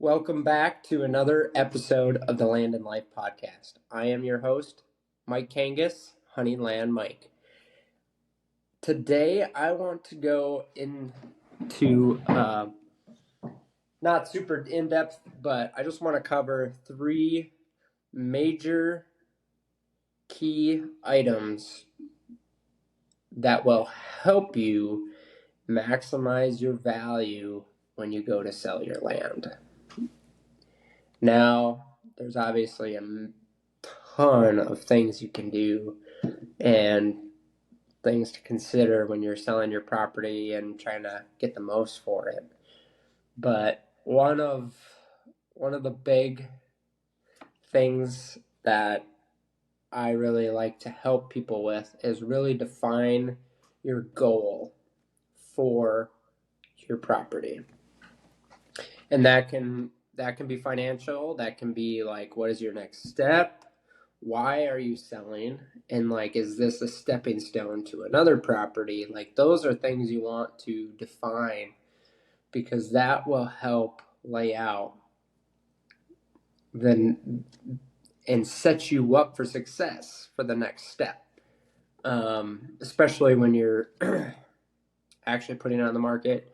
Welcome back to another episode of the Land and Life podcast. I am your host, Mike Kangas, Hunting Land Mike. Today, I want to go into not super in depth, but I just want to cover three major key items that will help you maximize your value when you go to sell your land. Now, there's obviously a ton of things you can do and things to consider when you're selling your property and trying to get the most for it. But one of the big things that I really like to help people with is really define your goal for your property. And that can be financial, that can be like, what is your next step? Why are you selling? And like, is this a stepping stone to another property? Like, those are things you want to define because that will help lay out then and set you up for success for the next step. Especially when you're actually putting it on the market,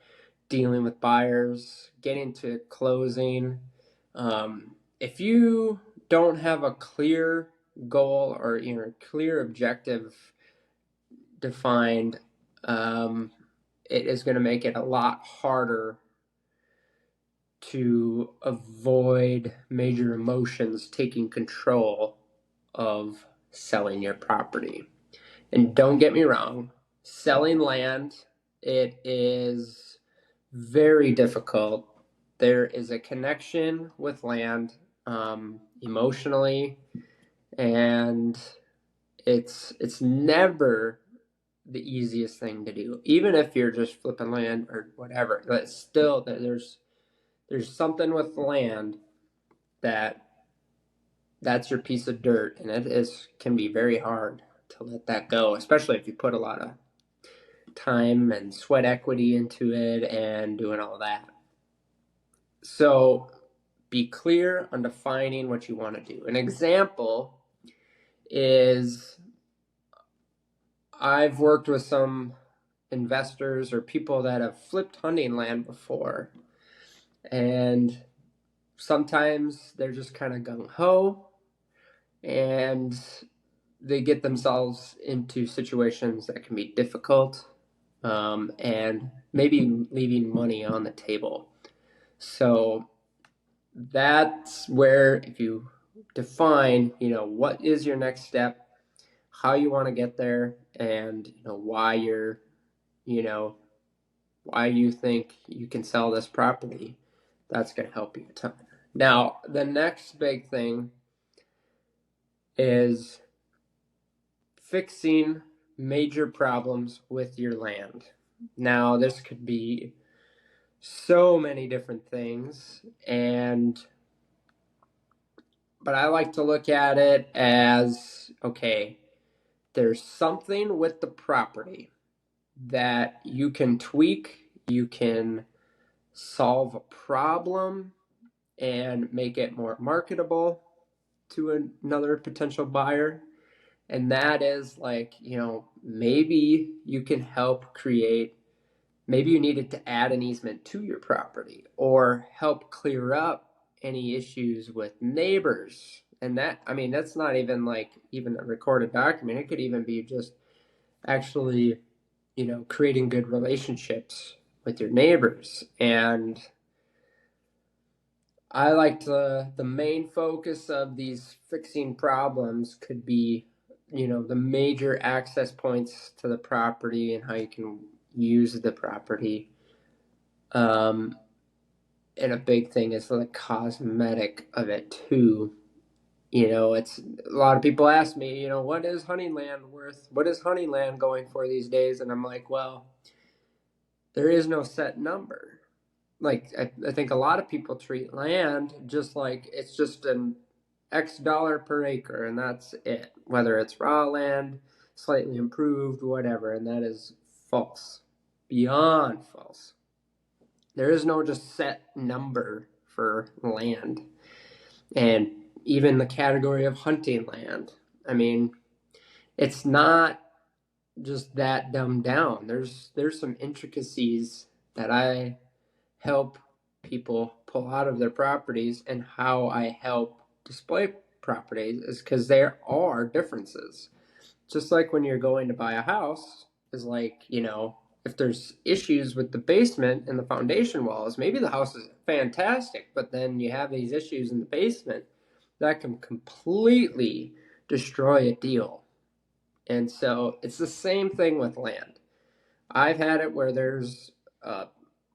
dealing with buyers, getting to closing. If you don't have a clear goal or clear objective defined, it is going to make it a lot harder to avoid major emotions taking control of selling your property. And don't get me wrong, selling land, it is very difficult. There is a connection with land emotionally, and it's never the easiest thing to do. Even if you're just flipping land or whatever, but still there's something with land that's your piece of dirt, and can be very hard to let that go, especially if you put a lot of time and sweat equity into it and doing all that. So be clear on defining what you want to do. An example is I've worked with some investors or people that have flipped hunting land before, and sometimes they're just kind of gung-ho and they get themselves into situations that can be difficult, and maybe leaving money on the table. So that's where, if you define, what is your next step, how you want to get there, and why why you think you can sell this property, that's going to help you a ton. Now, the next big thing is fixing major problems with your land. Now, this could be so many different things, but I like to look at it as, okay, there's something with the property that you can tweak, you can solve a problem and make it more marketable to another potential buyer. And that is like, maybe you can help create, maybe you needed to add an easement to your property or help clear up any issues with neighbors. And that's not even like even a recorded document. It could even be just actually, creating good relationships with your neighbors. And I like the main focus of these fixing problems could be, the major access points to the property and how you can use the property. And a big thing is the cosmetic of it too. It's a lot of people ask me, what is hunting land worth? What is hunting land going for these days? And I'm like, well, there is no set number. Like, I think a lot of people treat land just like it's just an X dollar per acre, and that's it. Whether it's raw land, slightly improved, whatever, and that is false. Beyond false. There is no just set number for land, and even the category of hunting land. I mean, it's not just that dumbed down. There's some intricacies that I help people pull out of their properties, and how I help display properties is because there are differences. Just like when you're going to buy a house, is like, if there's issues with the basement and the foundation walls, maybe the house is fantastic, but then you have these issues in the basement that can completely destroy a deal. And so it's the same thing with land. I've had it where there's a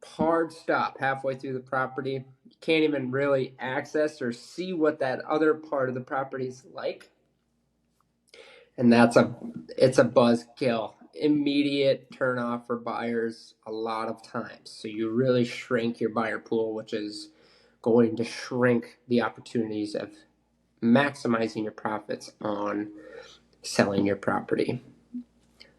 hard stop halfway through the property. You can't even really access or see what that other part of the property is like. And it's a buzzkill. Immediate turn off for buyers a lot of times. So you really shrink your buyer pool, which is going to shrink the opportunities of maximizing your profits on selling your property.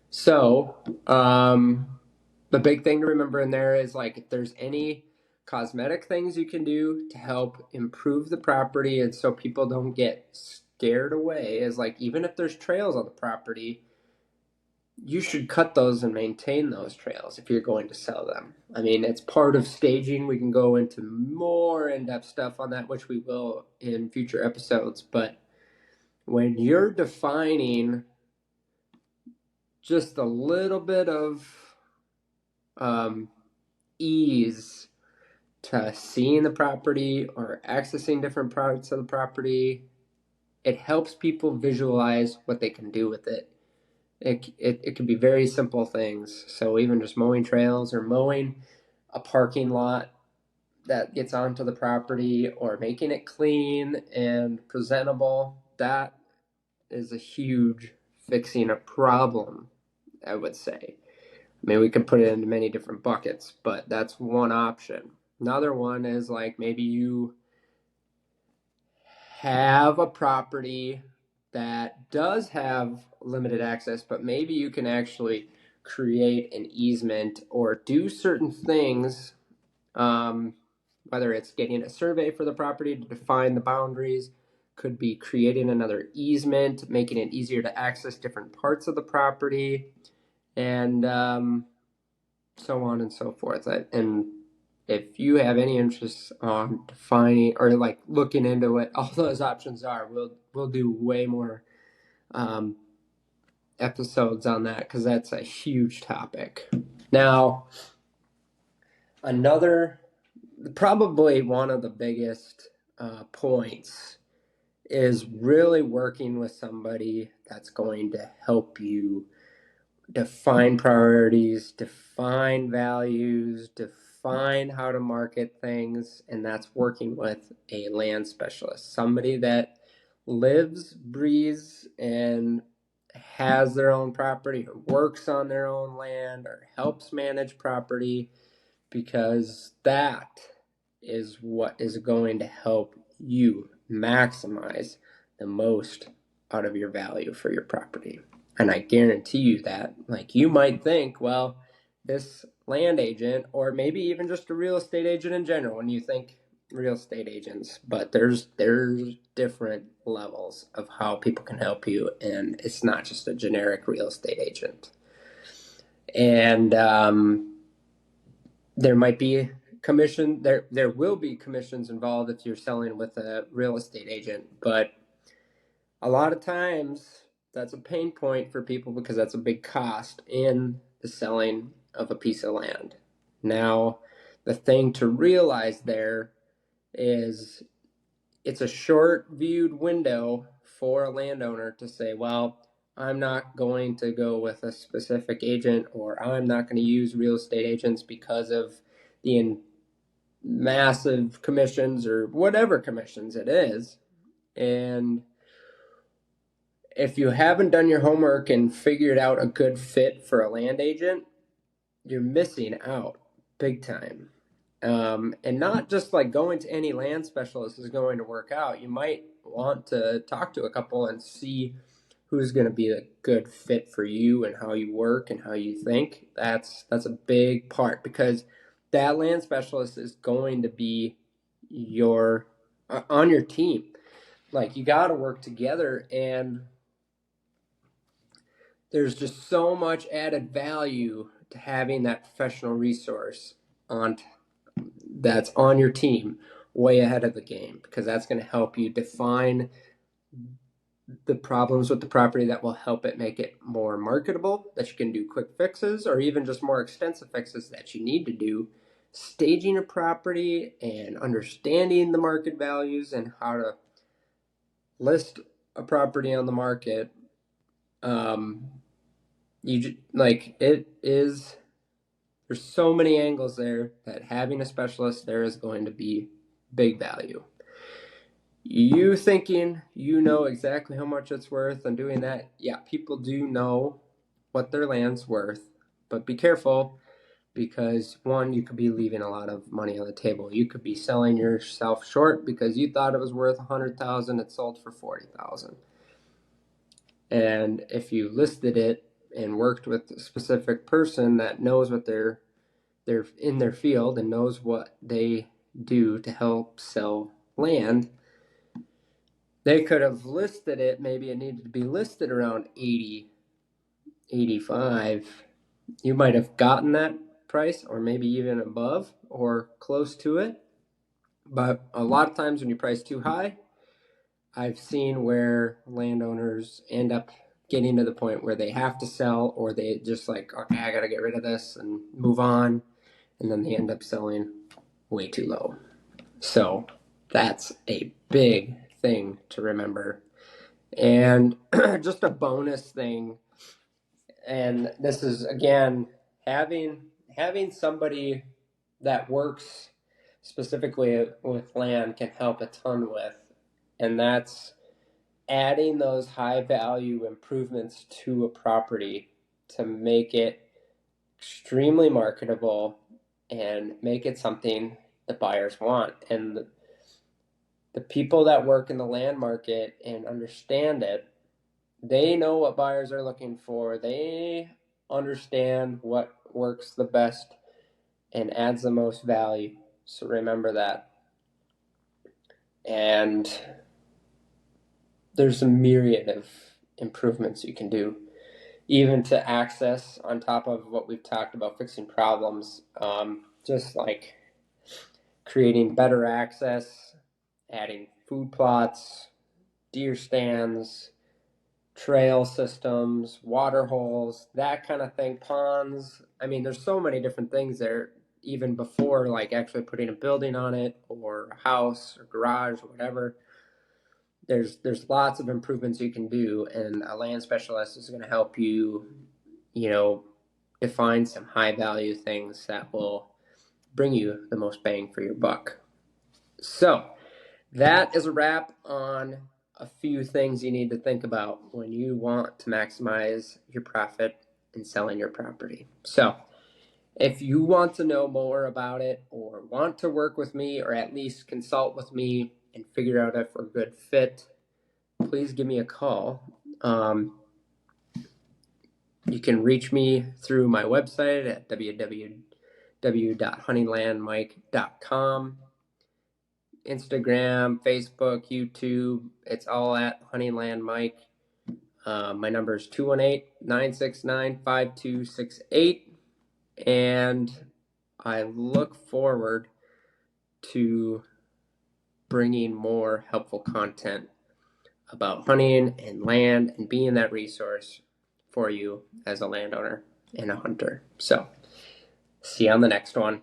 So, the big thing to remember in there is, like, if there's any cosmetic things you can do to help improve the property and so people don't get scared away, is like, even if there's trails on the property, you should cut those and maintain those trails if you're going to sell them. I mean, it's part of staging. We can go into more in-depth stuff on that, which we will in future episodes. But when you're defining just a little bit of ease to seeing the property or accessing different parts of the property, it helps people visualize what they can do with it. It can be very simple things. So even just mowing trails or mowing a parking lot that gets onto the property, or making it clean and presentable, that is a huge fixing a problem, I would say. I mean, we can put it into many different buckets, but that's one option. Another one is, like, maybe you have a property that does have limited access, but maybe you can actually create an easement or do certain things, whether it's getting a survey for the property to define the boundaries, could be creating another easement, making it easier to access different parts of the property, and so on and so forth. And if you have any interest on defining or, like, looking into what all those options are, we'll do way more episodes on that, because that's a huge topic. Now, probably one of the biggest points is really working with somebody that's going to help you define priorities, define values, define how to market things, and that's working with a land specialist, somebody that lives, breathes, and has their own property, or works on their own land, or helps manage property, because that is what is going to help you maximize the most out of your value for your property. And I guarantee you that, like, you might think, well, this land agent, or maybe even just a real estate agent in general, when you think real estate agents, but there's different levels of how people can help you, and it's not just a generic real estate agent. And there might be commission, there will be commissions involved if you're selling with a real estate agent, but a lot of times that's a pain point for people, because that's a big cost in the selling of a piece of land. Now, the thing to realize there is, it's a short viewed window for a landowner to say, well, I'm not going to go with a specific agent, or I'm not going to use real estate agents because of the massive commissions, or whatever commissions it is. And if you haven't done your homework and figured out a good fit for a land agent, you're missing out big time. And not just like going to any land specialist is going to work out. You might want to talk to a couple and see who's going to be a good fit for you and how you work and how you think. That's a big part, because that land specialist is going to be your on your team. Like, you got to work together, and there's just so much added value to having that professional resource on that's on your team way ahead of the game, because that's going to help you define the problems with the property that will help it make it more marketable, that you can do quick fixes, or even just more extensive fixes that you need to do. Staging a property and understanding the market values and how to list a property on the market. There's so many angles there that having a specialist there is going to be big value. You thinking you know exactly how much it's worth and doing that, yeah, people do know what their land's worth, but be careful, because one, you could be leaving a lot of money on the table. You could be selling yourself short because you thought it was worth $100,000, it sold for $40,000. And if you listed it and worked with a specific person that knows what they're in their field and knows what they do to help sell land, they could have listed it, maybe it needed to be listed around 80, 85. You might have gotten that price, or maybe even above or close to it. But a lot of times when you price too high, I've seen where landowners end up getting to the point where they have to sell, or they just like, okay, I got to get rid of this and move on. And then they end up selling way too low. So that's a big thing to remember. And just a bonus thing, and this is, again, having somebody that works specifically with land can help a ton with, and that's adding those high value improvements to a property to make it extremely marketable and make it something the buyers want. And the people that work in the land market and understand it, they know what buyers are looking for. They understand what works the best and adds the most value. So remember that. And there's a myriad of improvements you can do, even to access, on top of what we've talked about, fixing problems, just like creating better access, adding food plots, deer stands, trail systems, water holes, that kind of thing, ponds. I mean, there's so many different things there, even before like actually putting a building on it, or a house or garage or whatever. There's lots of improvements you can do, and a land specialist is going to help you, define some high value things that will bring you the most bang for your buck. So that is a wrap on a few things you need to think about when you want to maximize your profit in selling your property. So if you want to know more about it, or want to work with me, or at least consult with me and figure out if we're a good fit, please give me a call. You can reach me through my website at www.honeylandmike.com. Instagram, Facebook, YouTube, it's all at Honeyland Mike. My number is 218-969-5268. And I look forward to bringing more helpful content about hunting and land and being that resource for you as a landowner and a hunter. So, see you on the next one.